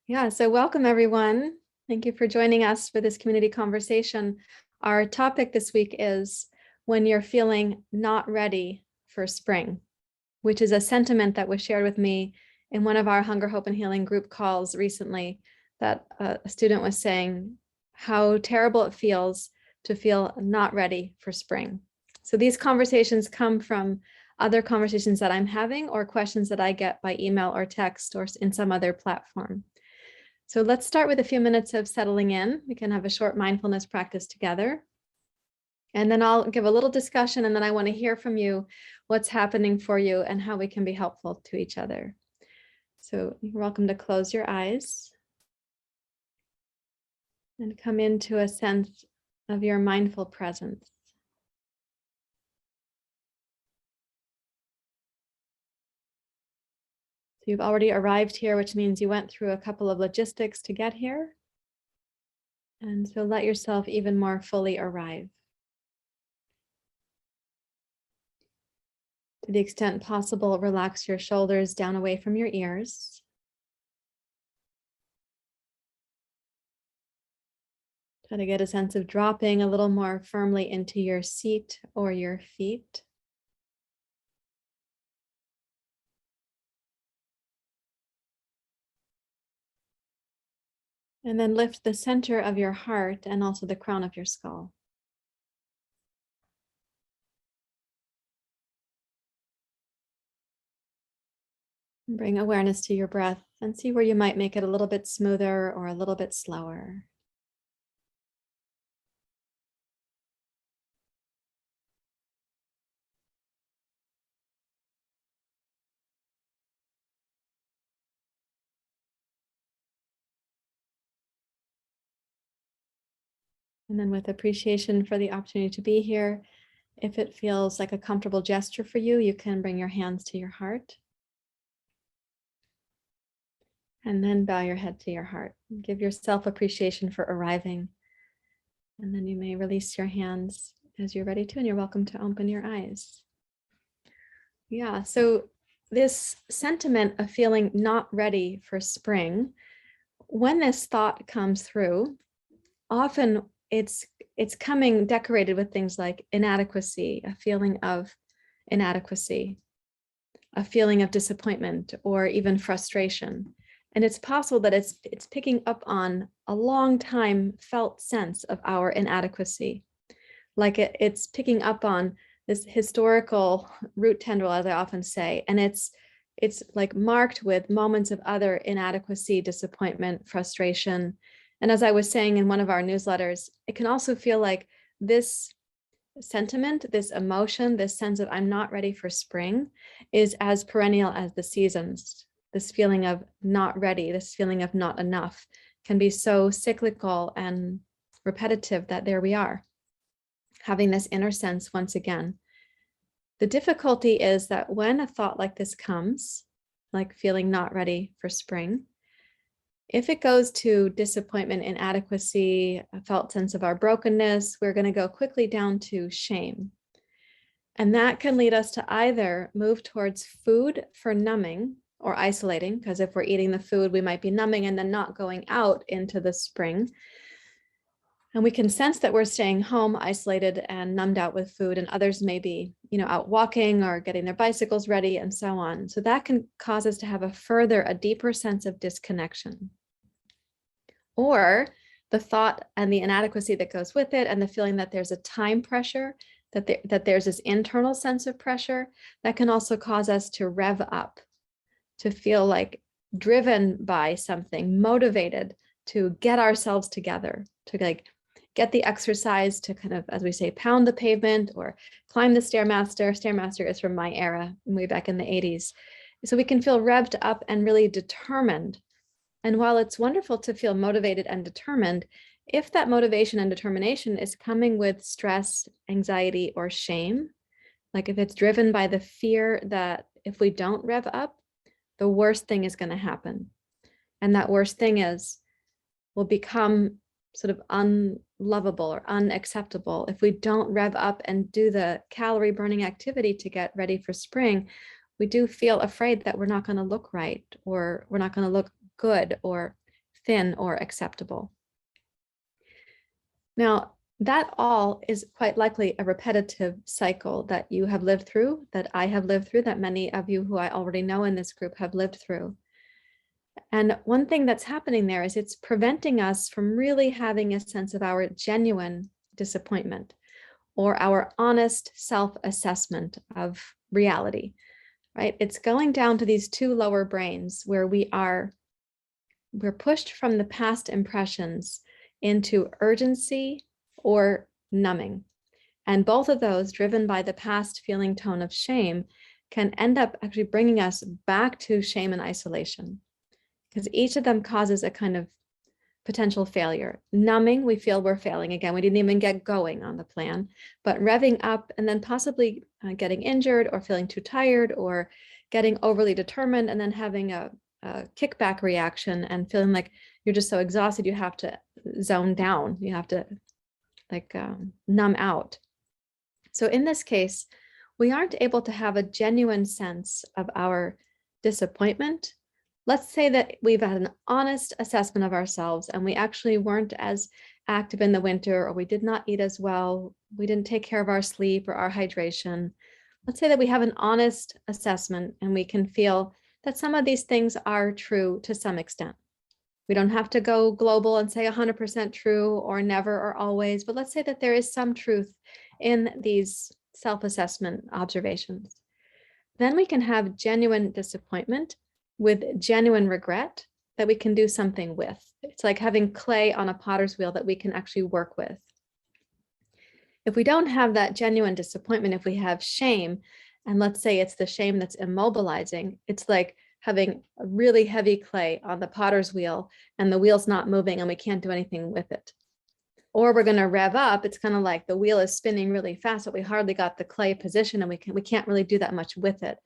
Yeah, so welcome everyone. Thank you for joining us for this community conversation. Our topic this week is when you're feeling not ready for spring, which is a sentiment that was shared with me in one of our Hunger, Hope, and Healing group calls recently, that a student was saying how terrible it feels to feel not ready for spring. So these conversations come from other conversations that I'm having or questions that I get by email or text or in some other platform. So let's start with a few minutes of settling in. We can have a short mindfulness practice together. And then I'll give a little discussion, and then I want to hear from you what's happening for you and how we can be helpful to each other. So you're welcome to close your eyes and come into a sense of your mindful presence. So you've already arrived here, which means you went through a couple of logistics to get here. And so let yourself even more fully arrive. To the extent possible, relax your shoulders down away from your ears. Try to get a sense of dropping a little more firmly into your seat or your feet. And then lift the center of your heart and also the crown of your skull. Bring awareness to your breath and see where you might make it a little bit smoother or a little bit slower. And then with appreciation for the opportunity to be here, if it feels like a comfortable gesture for you, you can bring your hands to your heart. And then bow your head to your heart. Give yourself appreciation for arriving. And then you may release your hands as you're ready to, and you're welcome to open your eyes. Yeah, so this sentiment of feeling not ready for spring, when this thought comes through, often it's coming decorated with things like inadequacy, a feeling of inadequacy, a feeling of disappointment, or even frustration. And it's possible that it's picking up on a long time felt sense of our inadequacy. Like it's picking up on this historical root tendril, as I often say, and it's like marked with moments of other inadequacy, disappointment, frustration. And as I was saying in one of our newsletters, it can also feel like this sentiment, this emotion, this sense of I'm not ready for spring is as perennial as the seasons. This feeling of not ready, this feeling of not enough can be so cyclical and repetitive that there we are, having this inner sense once again. The difficulty is that when a thought like this comes, like feeling not ready for spring, if it goes to disappointment, inadequacy, a felt sense of our brokenness, we're going to go quickly down to shame. And that can lead us to either move towards food for numbing or isolating, because if we're eating the food, we might be numbing and then not going out into the spring. And we can sense that we're staying home isolated and numbed out with food, and others may be, out walking or getting their bicycles ready and so on. So that can cause us to have a deeper sense of disconnection. Or the thought and the inadequacy that goes with it, and the feeling that there's a time pressure, that there's this internal sense of pressure that can also cause us to rev up, to feel like driven by something, motivated to get ourselves together, to like get the exercise, to kind of, as we say, pound the pavement or climb the Stairmaster. Stairmaster is from my era, way back in the 80s. So we can feel revved up and really determined. And while it's wonderful to feel motivated and determined, if that motivation and determination is coming with stress, anxiety, or shame, like if it's driven by the fear that if we don't rev up, the worst thing is going to happen. And that worst thing is we'll become sort of unlovable or unacceptable. If we don't rev up and do the calorie burning activity to get ready for spring, we do feel afraid that we're not going to look right, or we're not going to look good, or thin or acceptable. Now, that all is quite likely a repetitive cycle that you have lived through, that I have lived through, that many of you who I already know in this group have lived through. And one thing that's happening there is it's preventing us from really having a sense of our genuine disappointment or our honest self-assessment of reality, right? It's going down to these two lower brains where we're pushed from the past impressions into urgency or numbing. And both of those, driven by the past feeling tone of shame, can end up actually bringing us back to shame and isolation, because each of them causes a kind of potential failure. Numbing, we feel we're failing again. We didn't even get going on the plan, but revving up and then possibly getting injured or feeling too tired or getting overly determined and then having a kickback reaction and feeling like you're just so exhausted, you have to zone down. You have to numb out. So in this case, we aren't able to have a genuine sense of our disappointment. Let's say that we've had an honest assessment of ourselves and we actually weren't as active in the winter, or we did not eat as well. We didn't take care of our sleep or our hydration. Let's say that we have an honest assessment and we can feel that some of these things are true to some extent. We don't have to go global and say 100% true or never or always, but let's say that there is some truth in these self-assessment observations. Then we can have genuine disappointment with genuine regret that we can do something with. It's like having clay on a potter's wheel that we can actually work with. If we don't have that genuine disappointment, if we have shame, and let's say it's the shame that's immobilizing, it's like having a really heavy clay on the potter's wheel and the wheel's not moving and we can't do anything with it. Or we're going to rev up. It's kind of like the wheel is spinning really fast, but we hardly got the clay position and we can't really do that much with it.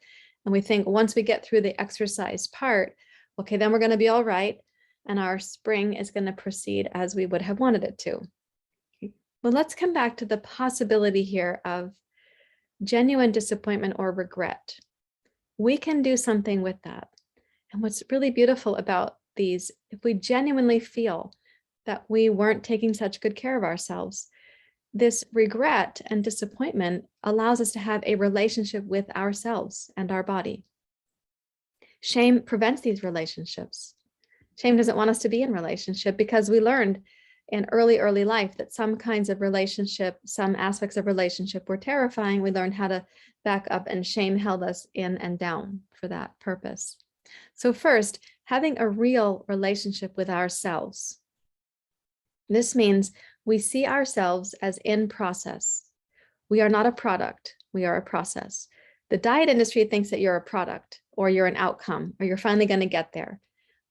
And we think once we get through the exercise part, okay, then we're going to be all right. And our spring is going to proceed as we would have wanted it to. Well, let's come back to the possibility here of genuine disappointment or regret. We can do something with that. And what's really beautiful about these, if we genuinely feel that we weren't taking such good care of ourselves, this regret and disappointment allows us to have a relationship with ourselves and our body. Shame prevents these relationships. Shame doesn't want us to be in relationship because we learned in early life that some kinds of relationship, some aspects of relationship were terrifying. We learned how to back up, and shame held us in and down for that purpose. So first, having a real relationship with ourselves. This means we see ourselves as in process. We are not a product, we are a process. The diet industry thinks that you're a product or you're an outcome or you're finally going to get there.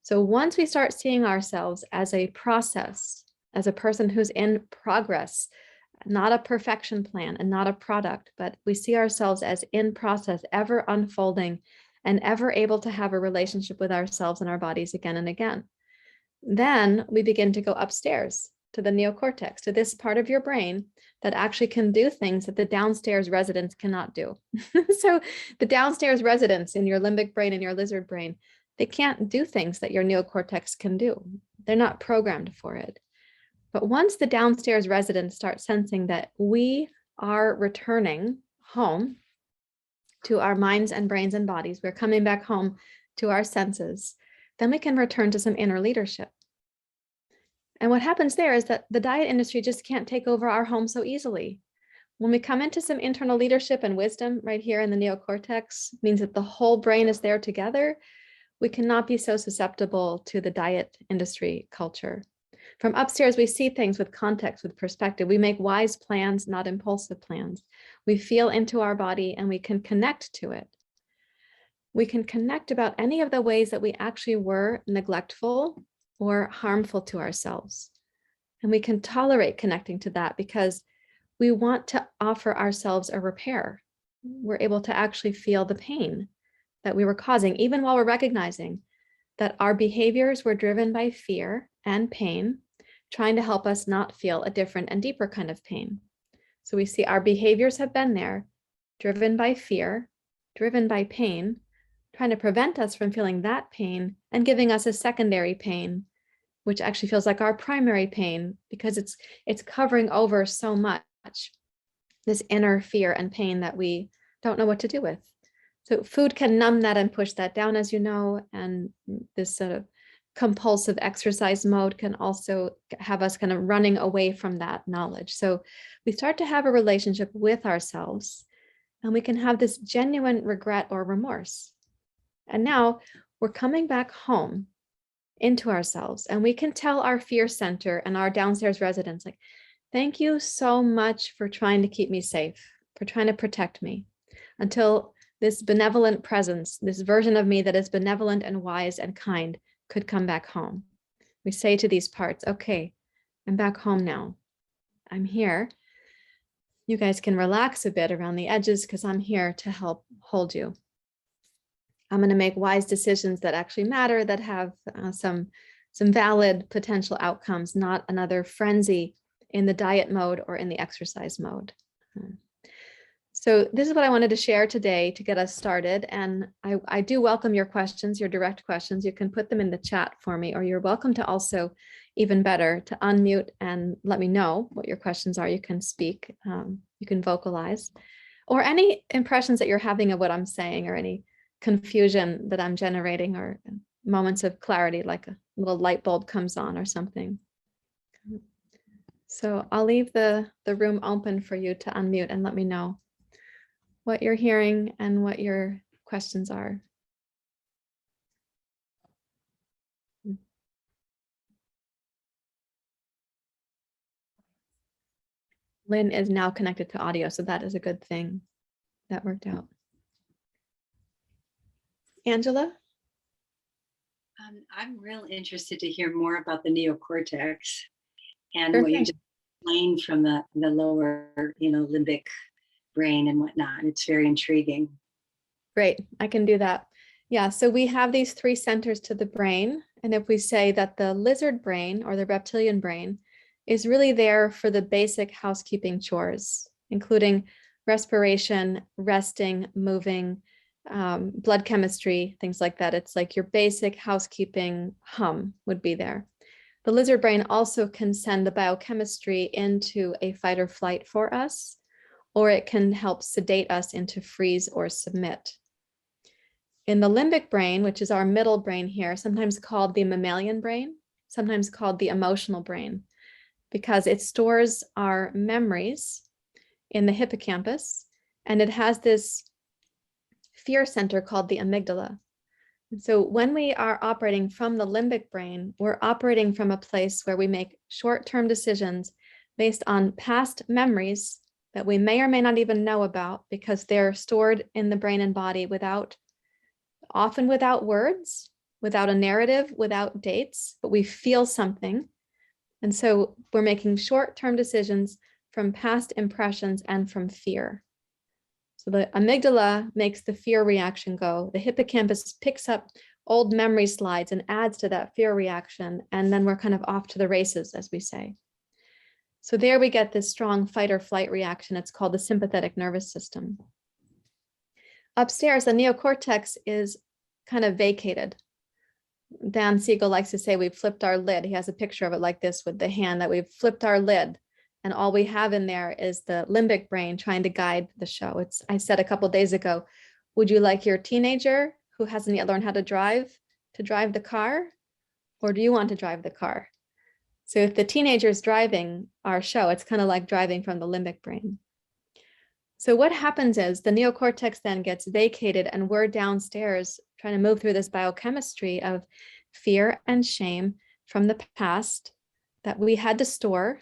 So once we start seeing ourselves as a process, as a person who's in progress, not a perfection plan and not a product, but we see ourselves as in process, ever unfolding and ever able to have a relationship with ourselves and our bodies again and again. Then we begin to go upstairs to the neocortex, to this part of your brain that actually can do things that the downstairs residents cannot do. So the downstairs residents in your limbic brain and your lizard brain, they can't do things that your neocortex can do. They're not programmed for it. But once the downstairs residents start sensing that we are returning home to our minds and brains and bodies, we're coming back home to our senses, then we can return to some inner leadership. And what happens there is that the diet industry just can't take over our home so easily. When we come into some internal leadership and wisdom right here in the neocortex, means that the whole brain is there together, we cannot be so susceptible to the diet industry culture. From upstairs, we see things with context, with perspective. We make wise plans, not impulsive plans. We feel into our body and we can connect to it. We can connect about any of the ways that we actually were neglectful or harmful to ourselves. And we can tolerate connecting to that because we want to offer ourselves a repair. We're able to actually feel the pain that we were causing, even while we're recognizing that our behaviors were driven by fear and pain, trying to help us not feel a different and deeper kind of pain. So we see our behaviors have been there, driven by fear, driven by pain, trying to prevent us from feeling that pain and giving us a secondary pain which actually feels like our primary pain because it's covering over so much, this inner fear and pain that we don't know what to do with. So food can numb that and push that down, as you know, and this sort of compulsive exercise mode can also have us kind of running away from that knowledge. So we start to have a relationship with ourselves, and we can have this genuine regret or remorse. And now we're coming back home into ourselves, and we can tell our fear center and our downstairs residents, like, thank you so much for trying to keep me safe, for trying to protect me, until this benevolent presence, this version of me that is benevolent and wise and kind, could come back home. We say to these parts, okay, I'm back home now. I'm here. You guys can relax a bit around the edges because I'm here to help hold you. I'm going to make wise decisions that actually matter, that have some valid potential outcomes, not another frenzy in the diet mode or in the exercise mode. So this is what I wanted to share today to get us started. And I do welcome your questions, your direct questions. You can put them in the chat for me, or you're welcome to also, even better, to unmute and let me know what your questions are. You can speak, you can vocalize, or any impressions that you're having of what I'm saying, or any confusion that I'm generating, or moments of clarity, like a little light bulb comes on or something. So I'll leave the room open for you to unmute and let me know what you're hearing and what your questions are. Lynn is now connected to audio, so that is a good thing. That worked out. Angela? I'm real interested to hear more about the neocortex and what you just explained from the lower, limbic brain and whatnot. It's very intriguing. Great, I can do that. Yeah, so we have these three centers to the brain. And if we say that the lizard brain or the reptilian brain is really there for the basic housekeeping chores, including respiration, resting, moving, blood chemistry, things like that. It's like your basic housekeeping hum would be there. The lizard brain also can send the biochemistry into a fight or flight for us, or it can help sedate us into freeze or submit. In the limbic brain, which is our middle brain here, sometimes called the mammalian brain, sometimes called the emotional brain, because it stores our memories in the hippocampus, and it has this fear center called the amygdala. And so when we are operating from the limbic brain, we're operating from a place where we make short-term decisions based on past memories that we may or may not even know about, because they're stored in the brain and body often without words, without a narrative, without dates, but we feel something. And so we're making short-term decisions from past impressions and from fear. So the amygdala makes the fear reaction go. The hippocampus picks up old memory slides and adds to that fear reaction. And then we're kind of off to the races, as we say. So there we get this strong fight or flight reaction. It's called the sympathetic nervous system. Upstairs, the neocortex is kind of vacated. Dan Siegel likes to say we've flipped our lid. He has a picture of it like this with the hand, that we've flipped our lid. And all we have in there is the limbic brain trying to guide the show. I said a couple of days ago, would you like your teenager who hasn't yet learned how to drive the car? Or do you want to drive the car? So if the teenager is driving our show, it's kind of like driving from the limbic brain. So what happens is the neocortex then gets vacated, and we're downstairs trying to move through this biochemistry of fear and shame from the past that we had to store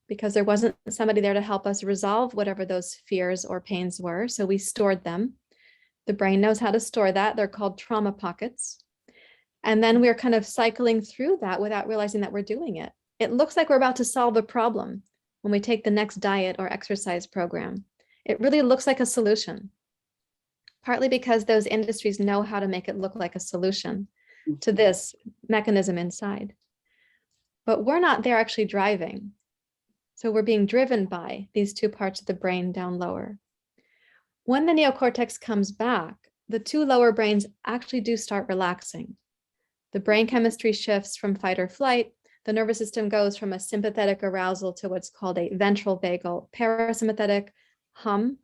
because there wasn't somebody there to help us resolve whatever those fears or pains were. So we stored them. The brain knows how to store that. They're called trauma pockets. And then we're kind of cycling through that without realizing that we're doing it. It looks like we're about to solve a problem when we take the next diet or exercise program. It really looks like a solution, partly because those industries know how to make it look like a solution to this mechanism inside. But we're not there actually driving. So we're being driven by these two parts of the brain down lower. When the neocortex comes back, the two lower brains actually do start relaxing. The brain chemistry shifts from fight or flight. The nervous system goes from a sympathetic arousal to what's called a ventral vagal parasympathetic hum.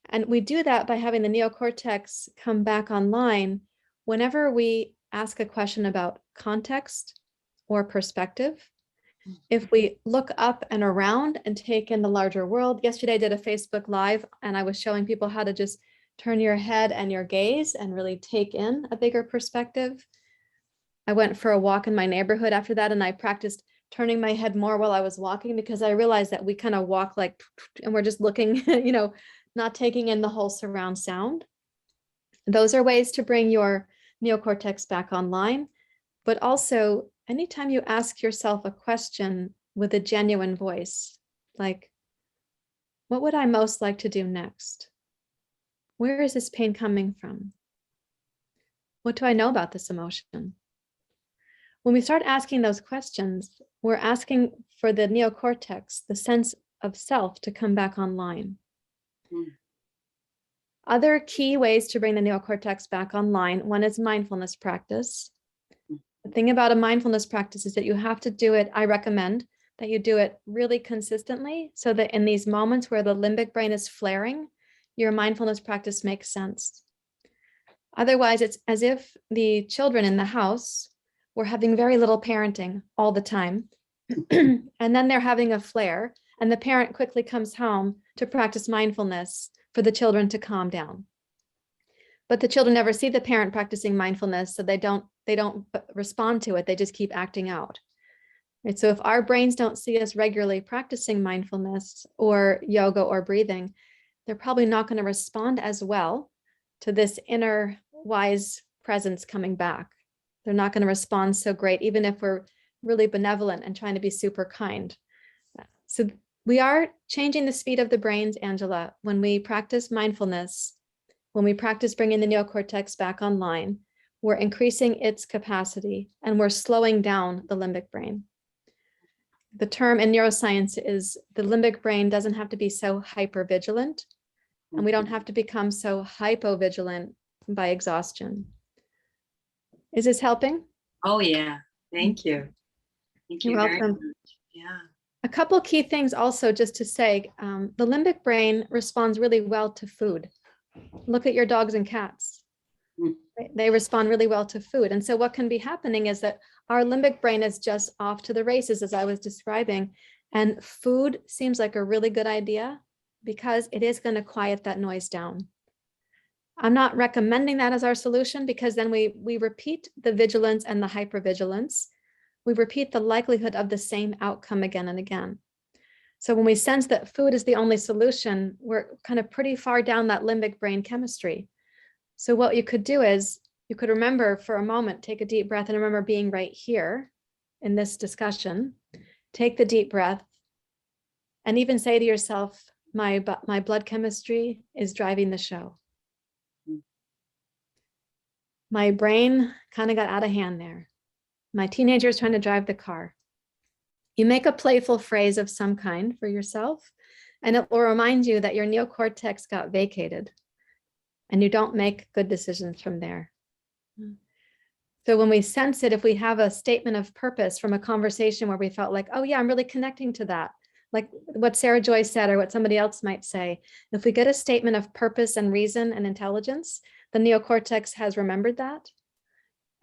And we do that by having the neocortex come back online whenever we ask a question about context or perspective. If we look up and around and take in the larger world. Yesterday I did a Facebook Live and I was showing people how to just turn your head and your gaze and really take in a bigger perspective. I went for a walk in my neighborhood after that, and I practiced turning my head more while I was walking, because I realized that we kind of walk like, and we're just looking, not taking in the whole surround sound. Those are ways to bring your neocortex back online. But also, anytime you ask yourself a question with a genuine voice, like, what would I most like to do next? Where is this pain coming from? What do I know about this emotion? When we start asking those questions, we're asking for the neocortex, the sense of self, to come back online. Other key ways to bring the neocortex back online, one is mindfulness practice. The thing about a mindfulness practice is that you have to do it, I recommend that you do it really consistently, so that in these moments where the limbic brain is flaring, your mindfulness practice makes sense. Otherwise, it's as if the children in the house were having very little parenting all the time, and then they're having a flare, and the parent quickly comes home to practice mindfulness for the children to calm down. But the children never see the parent practicing mindfulness, so they don't respond to it. They just keep acting out. Right? So if our brains don't see us regularly practicing mindfulness or yoga or breathing, they're probably not going to respond as well to this inner wise presence coming back. They're not going to respond so great, even if we're really benevolent and trying to be super kind. So we are changing the speed of the brains, Angela, when we practice mindfulness. When we practice bringing the neocortex back online, we're increasing its capacity and we're slowing down the limbic brain. The term in neuroscience is the limbic brain doesn't have to be so hypervigilant, and we don't have to become so hypovigilant by exhaustion. Is this helping? Oh, yeah. Thank you. Thank you. You're very welcome. much. Yeah. A couple key things also, just to say, the limbic brain responds really well to food. Look at your dogs and cats. They respond really well to food. And so what can be happening is that our limbic brain is just off to the races, as I was describing. And food seems like a really good idea because it is going to quiet that noise down. I'm not recommending that as our solution, because then we repeat the vigilance and the hypervigilance. We repeat the likelihood of the same outcome again and again. So when we sense that food is the only solution, we're kind of pretty far down that limbic brain chemistry. So what you could do is you could remember for a moment, take a deep breath and remember being right here in this discussion. Take the deep breath and even say to yourself, my blood chemistry is driving the show. My brain kind of got out of hand there. My teenager is trying to drive the car. You make a playful phrase of some kind for yourself, and it will remind you that your neocortex got vacated and you don't make good decisions from there. So when we sense it, if we have a statement of purpose from a conversation where we felt like, oh yeah, I'm really connecting to that, like what Sarah Joy said or what somebody else might say, if we get a statement of purpose and reason and intelligence, the neocortex has remembered that.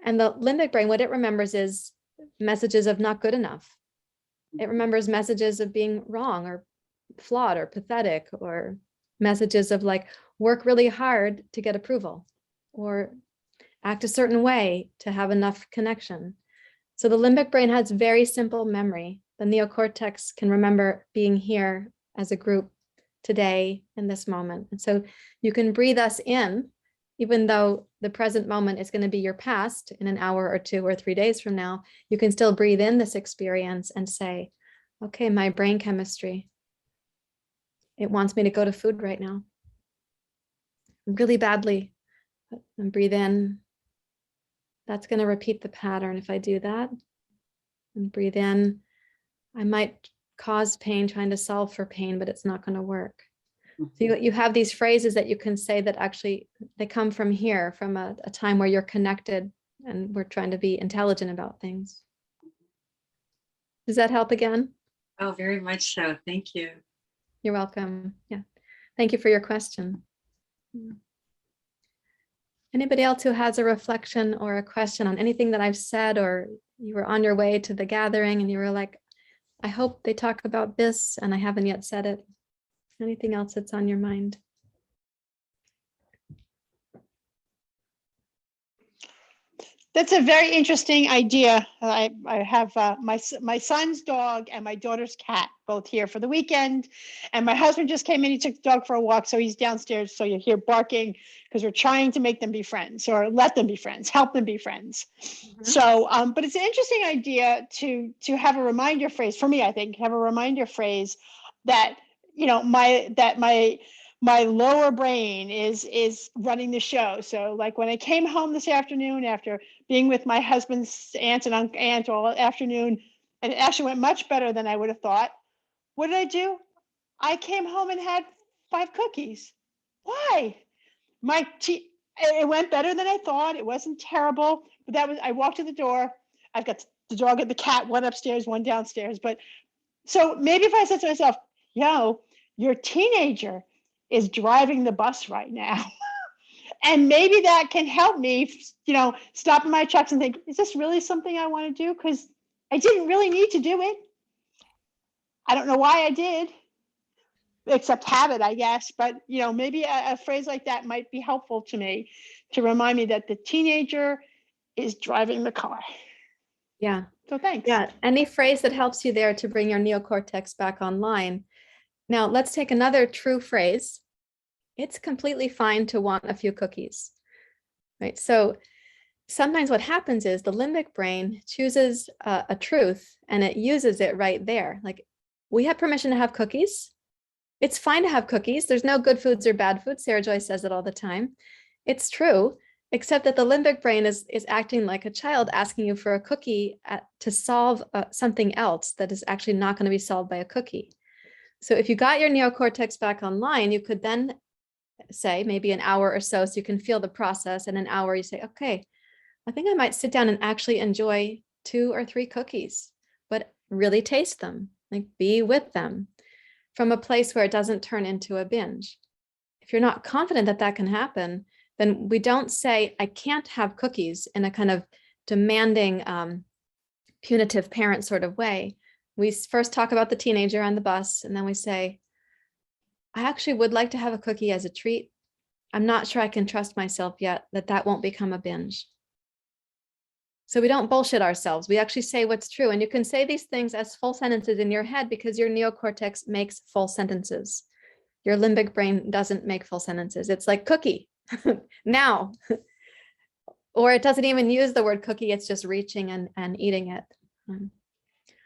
And the limbic brain, what it remembers is messages of not good enough. It remembers messages of being wrong or flawed or pathetic, or messages of like, work really hard to get approval or act a certain way to have enough connection. So the limbic brain has very simple memory. The neocortex can remember being here as a group today in this moment. And so you can breathe us in, even though the present moment is going to be your past in an hour or 2 or 3 days from now. You can still breathe in this experience and say, okay, my brain chemistry, it wants me to go to food right now really badly. And breathe in. That's going to repeat the pattern if I do that. And breathe in. I might cause pain trying to solve for pain, but it's not going to work. So you have these phrases that you can say that actually they come from here, from a time where you're connected and we're trying to be intelligent about things. Does that help again? Oh, very much so. Thank you. You're welcome. Yeah. Thank you for your question. Anybody else who has a reflection or a question on anything that I've said, or you were on your way to the gathering and you were like, I hope they talk about this and I haven't yet said it. Anything else that's on your mind? That's a very interesting idea. I have my son's dog and my daughter's cat both here for the weekend. And my husband just came in, he took the dog for a walk. So he's downstairs. So you hear barking because we're trying to make them be friends or let them be friends, help them be friends. So, but it's an interesting idea to have a reminder phrase for me, I think, have a reminder phrase that, you know, my lower brain is running the show. So like when I came home this afternoon after being with my husband's aunt and aunt all afternoon, and it actually went much better than I would have thought. What did I do? I came home and had 5 cookies. Why? It went better than I thought. It wasn't terrible, but I walked to the door. I've got the dog and the cat, one upstairs, one downstairs. But so maybe if I said to myself, yo, your teenager is driving the bus right now. And maybe that can help me, you know, stop in my tracks and think, is this really something I want to do? Because I didn't really need to do it. I don't know why I did, except habit, I guess. But, you know, maybe a phrase like that might be helpful to me to remind me that the teenager is driving the car. Yeah. So thanks. Yeah. Any phrase that helps you there to bring your neocortex back online. Now let's take another true phrase. It's completely fine to want a few cookies, right? So sometimes what happens is the limbic brain chooses a truth and it uses it right there. Like, we have permission to have cookies. It's fine to have cookies. There's no good foods or bad foods. Sarah Joy says it all the time. It's true, except that the limbic brain is acting like a child asking you for a cookie to solve something else that is actually not going to be solved by a cookie. So if you got your neocortex back online, you could then say maybe an hour or so you can feel the process. And an hour you say, okay, I think I might sit down and actually enjoy 2 or 3 cookies, but really taste them, like be with them from a place where it doesn't turn into a binge. If you're not confident that that can happen, then we don't say, I can't have cookies in a kind of demanding, punitive parent sort of way. We first talk about the teenager on the bus, and then we say, I actually would like to have a cookie as a treat. I'm not sure I can trust myself yet that won't become a binge. So we don't bullshit ourselves. We actually say what's true. And you can say these things as full sentences in your head because your neocortex makes full sentences. Your limbic brain doesn't make full sentences. It's like cookie now, or it doesn't even use the word cookie. It's just reaching and eating it.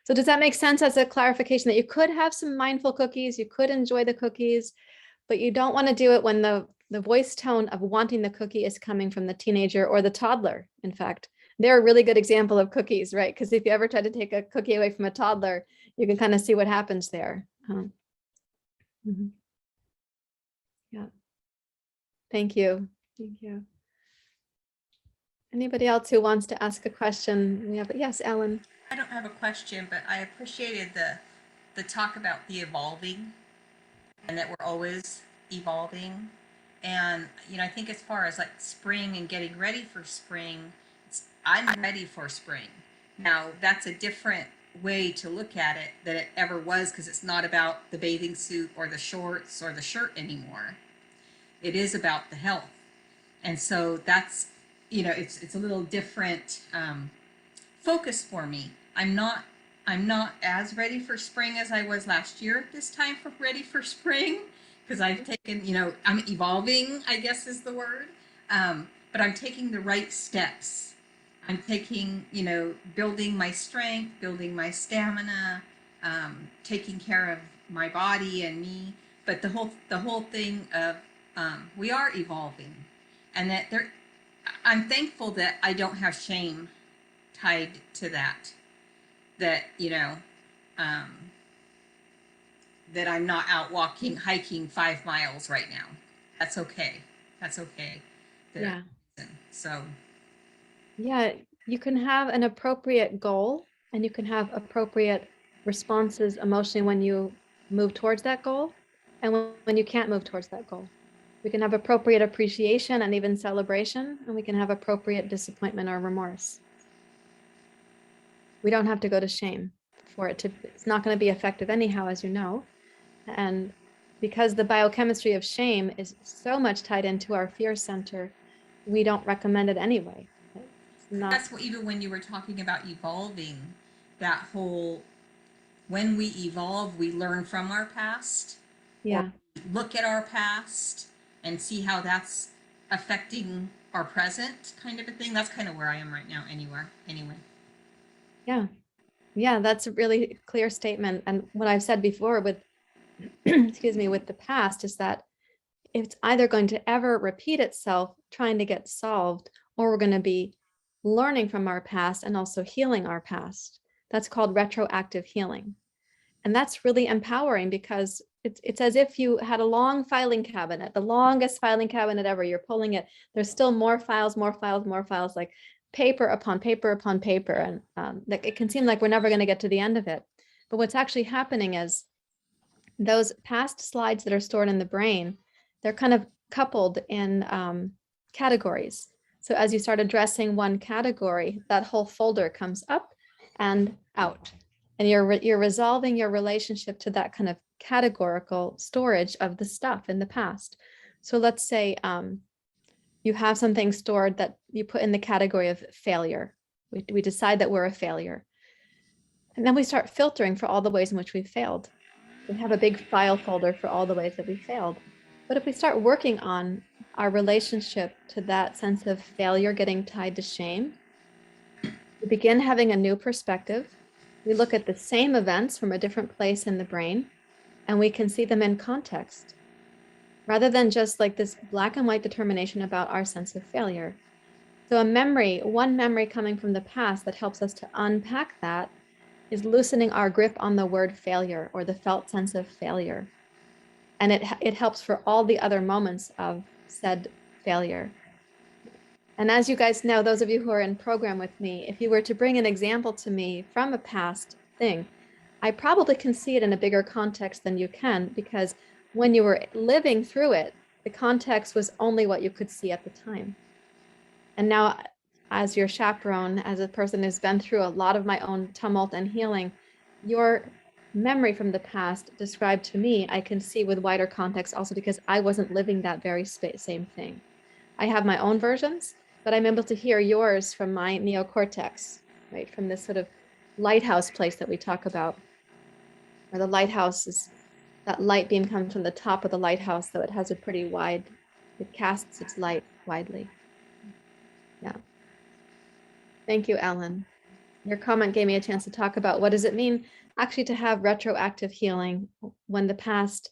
So does that make sense as a clarification that you could have some mindful cookies, you could enjoy the cookies, but you don't want to do it when the voice tone of wanting the cookie is coming from the teenager or the toddler. In fact, they're a really good example of cookies, right? Because if you ever try to take a cookie away from a toddler, you can kind of see what happens there. Yeah. Thank you. Thank you. Anybody else who wants to ask a question? Yes, Ellen. I don't have a question, but I appreciated the talk about the evolving and that we're always evolving. And, you know, I think as far as like spring and getting ready for spring, I'm ready for spring. Now, that's a different way to look at it than it ever was, because it's not about the bathing suit or the shorts or the shirt anymore. It is about the health. And so that's, you know, it's a little different focus for me. I'm not as ready for spring as I was last year at this time for ready for spring, because I've taken, you know, I'm evolving, I guess is the word. But I'm taking the right steps. I'm taking, you know, building my strength, building my stamina, taking care of my body and me. But the whole thing of we are evolving, and that I'm thankful that I don't have shame tied to that. That, you know, that I'm not out hiking 5 miles right now. That's okay. That's okay. Yeah. So Yeah, you can have an appropriate goal and you can have appropriate responses emotionally when you move towards that goal and when you can't move towards that goal. We can have appropriate appreciation and even celebration, and we can have appropriate disappointment or remorse. We don't have to go to shame for it to, it's not going to be effective anyhow, as you know. And because the biochemistry of shame is so much tied into our fear center, we don't recommend it anyway. It's not. That's what, even when you were talking about evolving, that whole, when we evolve, we learn from our past. Yeah. Look at our past and see how that's affecting our present, kind of a thing. That's kind of where I am right now anyway. Yeah. Yeah, that's a really clear statement. And what I've said before with, excuse me, with the past is that it's either going to ever repeat itself trying to get solved, or we're going to be learning from our past and also healing our past. That's called retroactive healing. And that's really empowering because it's as if you had a long filing cabinet, the longest filing cabinet ever. You're pulling it. There's still more files, like paper upon paper upon paper. And like it can seem like we're never going to get to the end of it. But what's actually happening is those past slides that are stored in the brain, they're kind of coupled in categories. So as you start addressing one category, that whole folder comes up and out. And you're resolving your relationship to that kind of categorical storage of the stuff in the past. So let's say you have something stored that you put in the category of failure. We decide that we're a failure. And then we start filtering for all the ways in which we've failed. We have a big file folder for all the ways that we failed. But if we start working on our relationship to that sense of failure getting tied to shame, we begin having a new perspective. We look at the same events from a different place in the brain, and we can see them in context, rather than just like this black and white determination about our sense of failure. So a memory, one memory coming from the past that helps us to unpack that is loosening our grip on the word failure or the felt sense of failure. And it helps for all the other moments of said failure. And as you guys know, those of you who are in program with me, if you were to bring an example to me from a past thing, I probably can see it in a bigger context than you can, because when you were living through it, the context was only what you could see at the time. And now, as your chaperone, as a person who's been through a lot of my own tumult and healing, your memory from the past described to me, I can see with wider context also because I wasn't living that very same thing. I have my own versions, but I'm able to hear yours from my neocortex, right? From this sort of lighthouse place that we talk about, where the lighthouse is, that light beam comes from the top of the lighthouse, so it has a pretty wide, it casts its light widely. Yeah. Thank you, Ellen. Your comment gave me a chance to talk about what does it mean actually to have retroactive healing when the past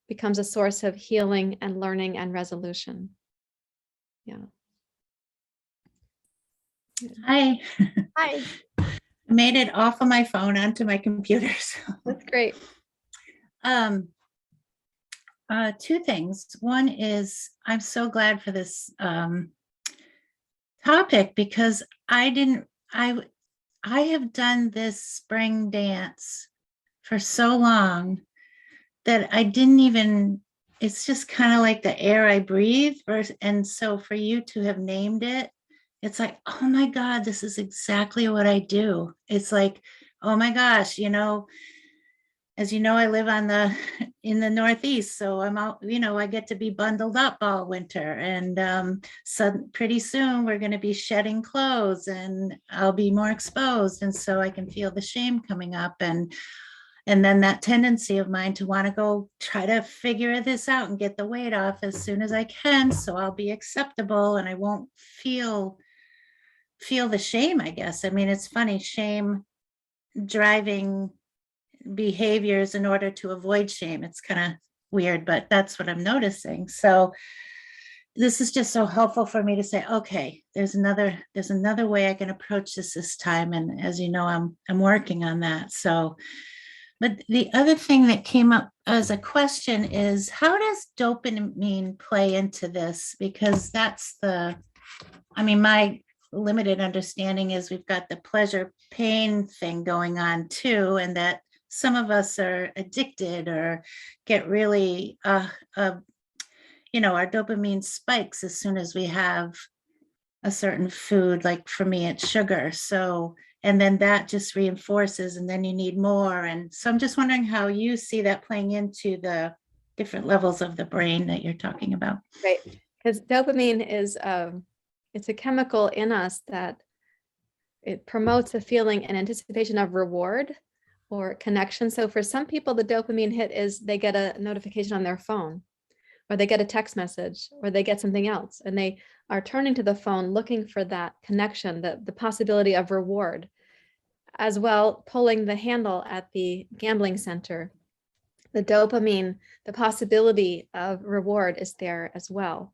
becomes a source of healing and learning and resolution. Yeah. Hi. Hi. I made it off of my phone onto my computer. So. That's great. Two things. One is I'm so glad for this topic because I have done this spring dance for so long that I didn't even, it's just kind of like the air I breathe. And so for you to have named it, it's like, oh my God, this is exactly what I do. It's like, oh my gosh, as you know, I live in the Northeast, so I'm out, I get to be bundled up all winter. And so pretty soon we're going to be shedding clothes and I'll be more exposed. And so I can feel the shame coming up. And then that tendency of mine to want to go try to figure this out and get the weight off as soon as I can, so I'll be acceptable and I won't feel the shame, I guess. I mean, it's funny, shame driving behaviors in order to avoid shame. It's kind of weird, but that's what I'm noticing. So this is just so helpful for me to say, okay, there's another way I can approach this time. And as you know, I'm working on that. So, but the other thing that came up as a question is, how does dopamine play into this? Because that's my limited understanding is we've got the pleasure pain thing going on too, and that some of us are addicted or get really, our dopamine spikes as soon as we have a certain food. Like for me, it's sugar. So, and then that just reinforces, and then you need more. And so I'm just wondering how you see that playing into the different levels of the brain that you're talking about. Right. Because dopamine is it's a chemical in us that it promotes a feeling and anticipation of reward or connection. So for some people, the dopamine hit is they get a notification on their phone, or they get a text message, or they get something else, and they are turning to the phone looking for that connection, the possibility of reward, as well pulling the handle at the gambling center. The dopamine, the possibility of reward is there as well.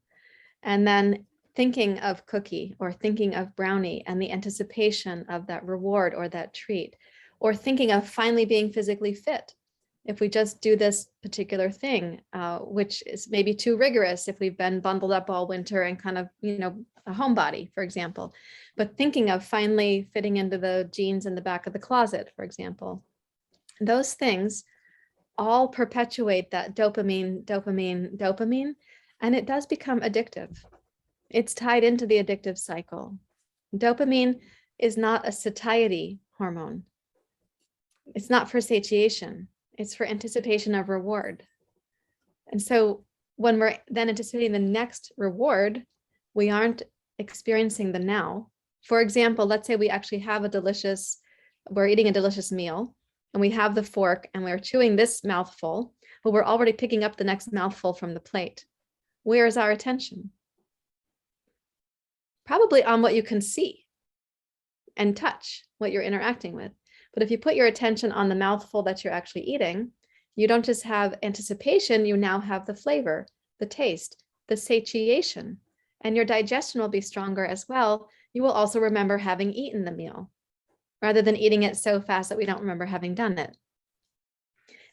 And then thinking of cookie or thinking of brownie and the anticipation of that reward or that treat, or thinking of finally being physically fit. If we just do this particular thing, which is maybe too rigorous if we've been bundled up all winter and kind of, a homebody, for example, but thinking of finally fitting into the jeans in the back of the closet, for example, those things all perpetuate that dopamine, and it does become addictive. It's tied into the addictive cycle. Dopamine is not a satiety hormone. It's not for satiation. It's for anticipation of reward. And so when we're then anticipating the next reward, we aren't experiencing the now. For example, let's say we actually have we're eating a delicious meal, and we have the fork and we're chewing this mouthful, but we're already picking up the next mouthful from the plate. Where is our attention? Probably on what you can see and touch, what you're interacting with. But if you put your attention on the mouthful that you're actually eating, you don't just have anticipation, you now have the flavor, the taste, the satiation, and your digestion will be stronger as well. You will also remember having eaten the meal, rather than eating it so fast that we don't remember having done it.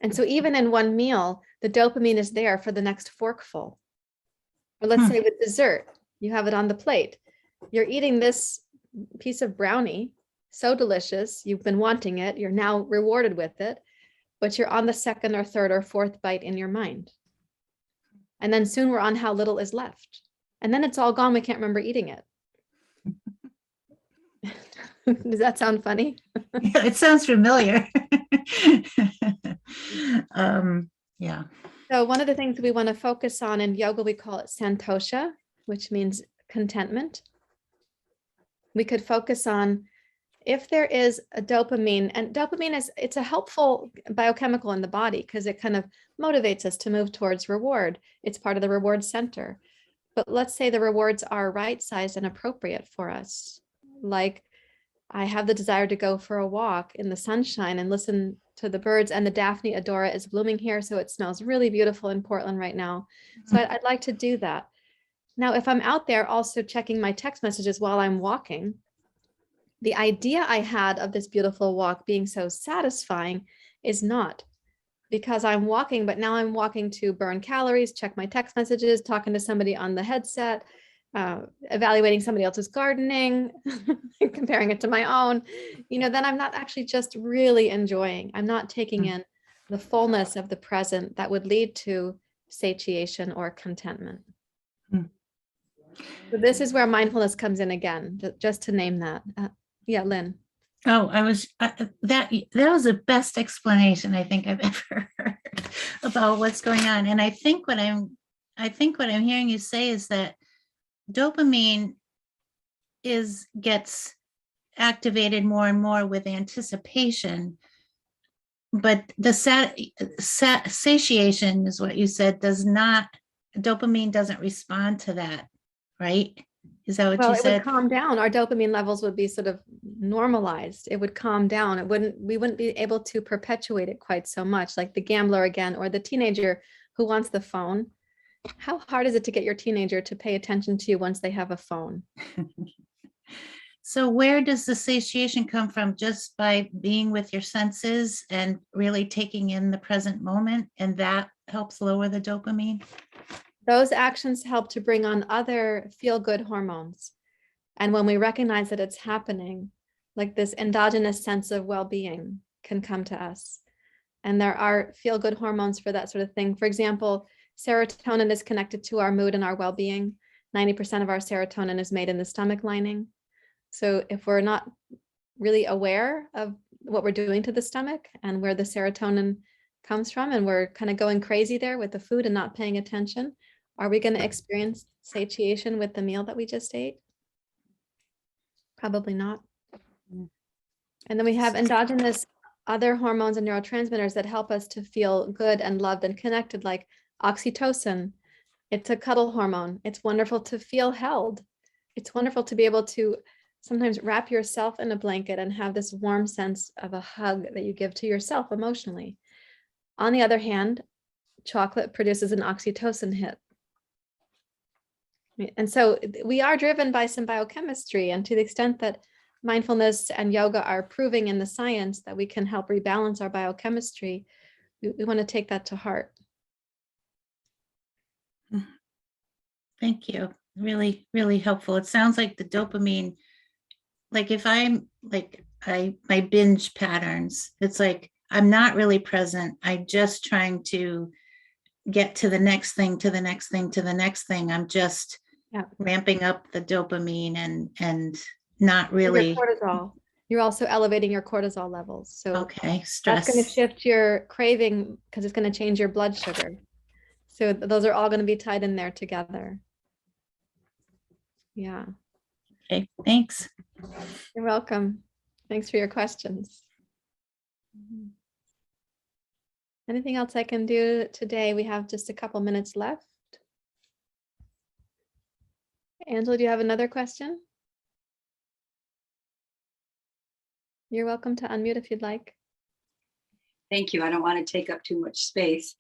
And so even in one meal, the dopamine is there for the next forkful. Or let's say with dessert, you have it on the plate. You're eating this piece of brownie, so delicious, you've been wanting it, you're now rewarded with it, but you're on the second or third or fourth bite in your mind. And then soon we're on how little is left. And then it's all gone, we can't remember eating it. Does that sound funny? Yeah, it sounds familiar. Yeah. So one of the things we want to focus on in yoga, we call it santosha, which means contentment. We could focus on if there is a dopamine, and dopamine it's a helpful biochemical in the body because it kind of motivates us to move towards reward. It's part of the reward center. But let's say the rewards are right-sized and appropriate for us. Like I have the desire to go for a walk in the sunshine and listen to the birds, and the Daphne Adora is blooming here, so it smells really beautiful in Portland right now. So I'd like to do that. Now, if I'm out there also checking my text messages while I'm walking, the idea I had of this beautiful walk being so satisfying is not, because I'm walking, but now I'm walking to burn calories, check my text messages, talking to somebody on the headset, evaluating somebody else's gardening, comparing it to my own, then I'm not actually just really enjoying. I'm not taking in the fullness of the present that would lead to satiation or contentment. So this is where mindfulness comes in again, just to name that. Yeah, Lynn. Oh, that was the best explanation I think I've ever heard about what's going on. And I think what I'm hearing you say is that dopamine gets activated more and more with anticipation, but the satiation is what you said dopamine doesn't respond to that, right? Is that what you said? It would calm down. Our dopamine levels would be sort of normalized. It would calm down. We wouldn't be able to perpetuate it quite so much, like the gambler again, or the teenager who wants the phone. How hard is it to get your teenager to pay attention to you once they have a phone? So where does the satiation come from? Just by being with your senses and really taking in the present moment, and that helps lower the dopamine? Those actions help to bring on other feel-good hormones. And when we recognize that it's happening, like this endogenous sense of well-being can come to us. And there are feel-good hormones for that sort of thing. For example, serotonin is connected to our mood and our well-being. 90% of our serotonin is made in the stomach lining. So if we're not really aware of what we're doing to the stomach and where the serotonin comes from, and we're kind of going crazy there with the food and not paying attention, are we going to experience satiation with the meal that we just ate? Probably not. And then we have endogenous other hormones and neurotransmitters that help us to feel good and loved and connected, like oxytocin. It's a cuddle hormone. It's wonderful to feel held. It's wonderful to be able to sometimes wrap yourself in a blanket and have this warm sense of a hug that you give to yourself emotionally. On the other hand, chocolate produces an oxytocin hit. And so we are driven by some biochemistry, and to the extent that mindfulness and yoga are proving in the science that we can help rebalance our biochemistry, we want to take that to heart. Thank you. Really, really helpful. It sounds like the dopamine, like if I'm like, my binge patterns, it's like, I'm not really present. I'm just trying to get to the next thing, to the next thing, to the next thing. I'm just ramping up the dopamine and not really. Your cortisol. You're also elevating your cortisol levels. So okay, stress. That's going to shift your craving because it's going to change your blood sugar. So those are all going to be tied in there together. Yeah. Okay, thanks. You're welcome. Thanks for your questions. Anything else I can do today? We have just a couple minutes left. Angela, do you have another question? You're welcome to unmute if you'd like. Thank you. I don't want to take up too much space.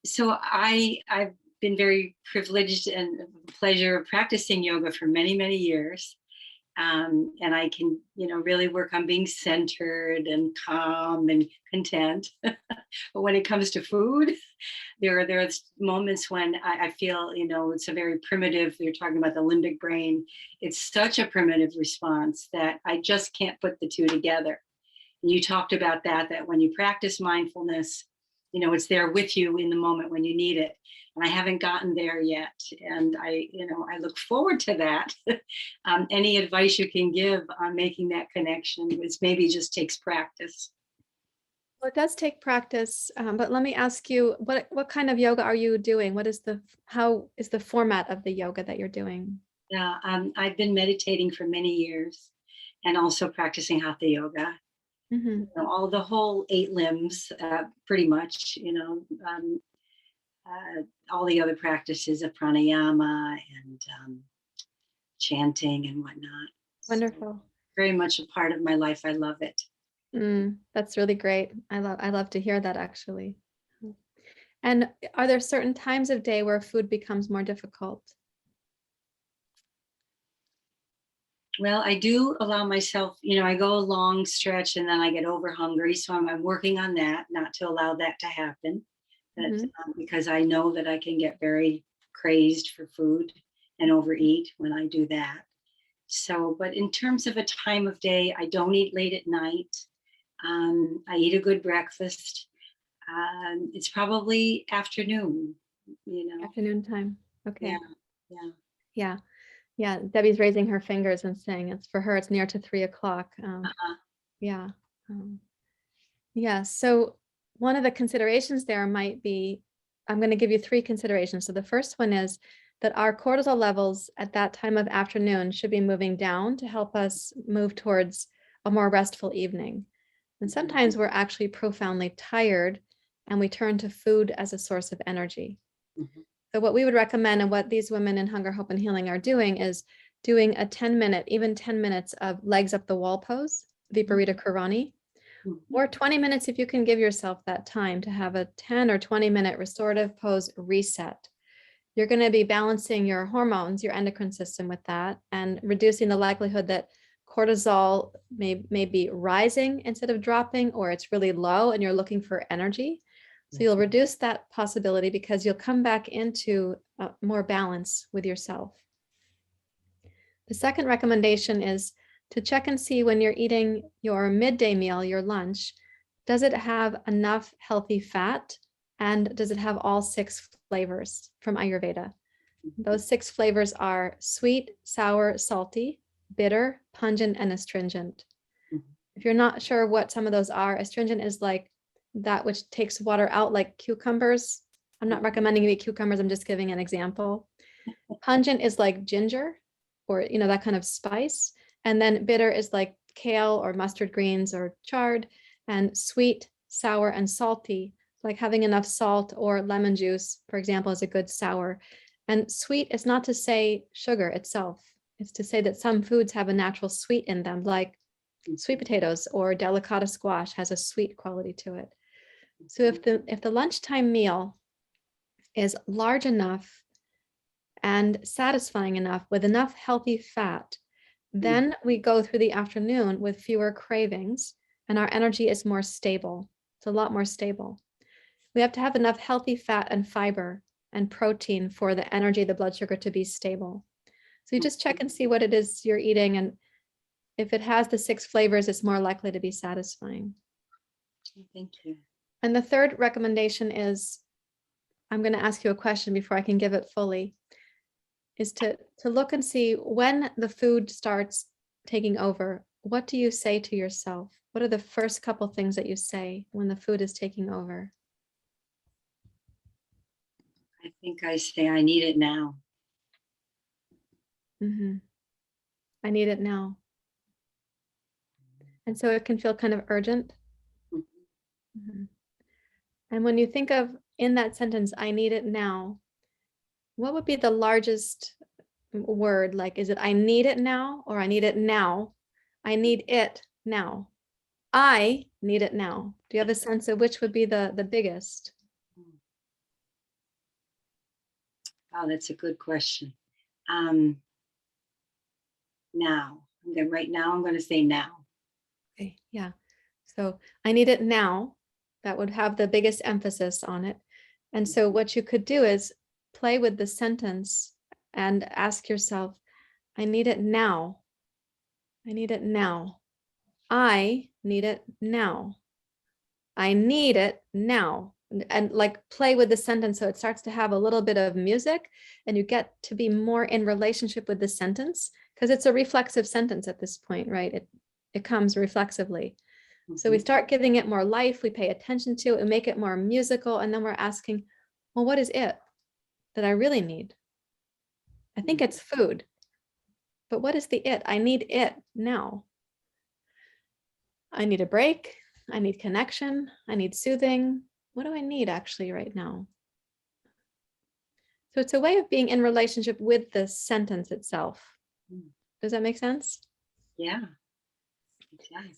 So I've been very privileged and the pleasure of practicing yoga for many, many years. And I can, really work on being centered and calm and content. But when it comes to food, there are moments when I feel, it's a very primitive, you're talking about the limbic brain. It's such a primitive response that I just can't put the two together. And you talked about that when you practice mindfulness, it's there with you in the moment when you need it. And I haven't gotten there yet. And I look forward to that. Any advice you can give on making that connection, which maybe just takes practice. Well, it does take practice, but let me ask you, what kind of yoga are you doing? How is the format of the yoga that you're doing? Yeah, I've been meditating for many years and also practicing hatha yoga. Mm-hmm. All the whole 8 limbs, pretty much, all the other practices of pranayama and chanting and whatnot. Wonderful. So very much a part of my life. I love it. That's really great. I love to hear that, actually. And are there certain times of day where food becomes more difficult? Well, I do allow myself, I go a long stretch and then I get over hungry. So I'm working on that, not to allow that to happen. Because I know that I can get very crazed for food and overeat when I do that. So, but in terms of a time of day, I don't eat late at night. I eat a good breakfast. It's probably afternoon, Afternoon time. Okay. Yeah. Debbie's raising her fingers and saying it's for her, it's near to 3 o'clock. Yeah. So one of the considerations there might be, I'm going to give you 3 considerations. So the first one is that our cortisol levels at that time of afternoon should be moving down to help us move towards a more restful evening. And sometimes we're actually profoundly tired and we turn to food as a source of energy. Mm-hmm. So what we would recommend, and what these women in Hunger, Hope, and Healing are doing, is doing a 10-minute, even 10 minutes of legs up the wall pose, Viparita Karani, or 20 minutes if you can give yourself that time to have a 10 or 20-minute restorative pose reset. You're going to be balancing your hormones, your endocrine system with that, and reducing the likelihood that cortisol may be rising instead of dropping, or it's really low and you're looking for energy. So you'll reduce that possibility because you'll come back into more balance with yourself. The second recommendation is to check and see when you're eating your midday meal, your lunch, does it have enough healthy fat? And does it have all 6 flavors from Ayurveda? Those 6 flavors are sweet, sour, salty, bitter, pungent, and astringent. If you're not sure what some of those are, astringent is like that which takes water out, like cucumbers. I'm not recommending you eat cucumbers, I'm just giving an example. Pungent is like ginger or, that kind of spice. And then bitter is like kale or mustard greens or chard. And sweet, sour, and salty, like having enough salt or lemon juice, for example, is a good sour. And sweet is not to say sugar itself. It's to say that some foods have a natural sweet in them, like sweet potatoes or delicata squash has a sweet quality to it. So if the lunchtime meal is large enough and satisfying enough with enough healthy fat, then we go through the afternoon with fewer cravings and our energy is more stable. It's a lot more stable. We have to have enough healthy fat and fiber and protein for the energy, the blood sugar to be stable. So you just check and see what it is you're eating, and if it has the 6 flavors, it's more likely to be satisfying. Thank you. And the third recommendation is, I'm going to ask you a question before I can give it fully, is to look and see when the food starts taking over, what do you say to yourself? What are the first couple things that you say when the food is taking over? I think I say, I need it now. I need it now. And so it can feel kind of urgent. And when you think of in that sentence, I need it now, what would be the largest word? Like, is it I need it now, or I need it now? I need it now. I need it now. Do you have a sense of which would be the biggest? Oh, that's a good question. Now, right now, I'm going to say now. Okay, yeah. So I need it now. That would have the biggest emphasis on it. And so what you could do is play with the sentence and ask yourself, I need it now. I need it now. I need it now. I need it now. And like play with the sentence so it starts to have a little bit of music and you get to be more in relationship with the sentence, because it's a reflexive sentence at this point, right? It comes reflexively. So we start giving it more life, we pay attention to it, and make it more musical, and then we're asking, well, what is it that I really need? I think it's food, but what is the it? I need it now. I need a break, I need connection, I need soothing. What do I need actually right now? So it's a way of being in relationship with the sentence itself. Does that make sense? Yeah.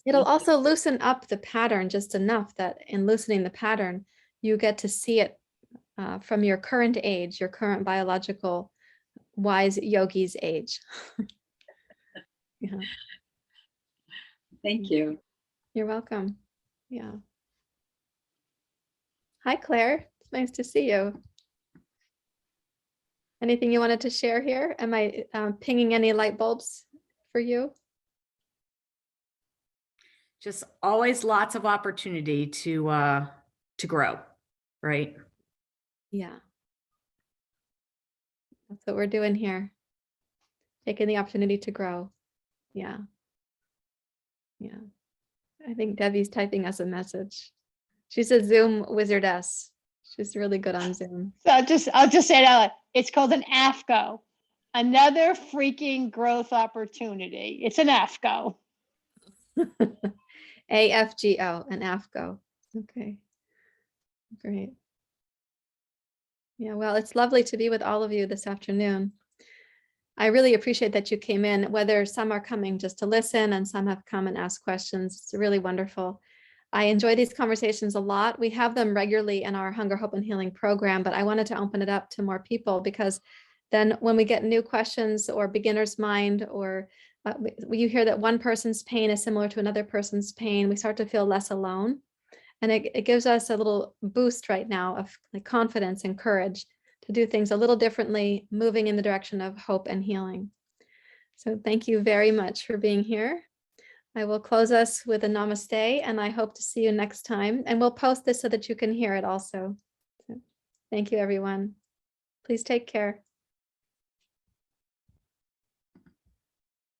It'll also loosen up the pattern just enough that in loosening the pattern, you get to see it from your current age, your current biological wise yogi's age. Yeah. Thank you. You're welcome. Yeah. Hi, Claire. It's nice to see you. Anything you wanted to share here? Am I pinging any light bulbs for you? Just always lots of opportunity to grow, right? Yeah. That's what we're doing here. Taking the opportunity to grow. Yeah. Yeah. I think Debbie's typing us a message. She's a Zoom wizardess. She's really good on Zoom. So I'll just say it out loud. It's called an AFGO, another freaking growth opportunity. It's an AFGO. AFGO, an AFGO. Okay, great. Yeah, well, it's lovely to be with all of you this afternoon. I really appreciate that you came in, whether some are coming just to listen and some have come and asked questions. It's really wonderful. I enjoy these conversations a lot. We have them regularly in our Hunger, Hope, and Healing program, but I wanted to open it up to more people because then when we get new questions or beginner's mind, or you hear that one person's pain is similar to another person's pain, we start to feel less alone. And it gives us a little boost right now of like confidence and courage to do things a little differently, moving in the direction of hope and healing. So thank you very much for being here. I will close us with a namaste, and I hope to see you next time. And we'll post this so that you can hear it also. So, thank you, everyone. Please take care.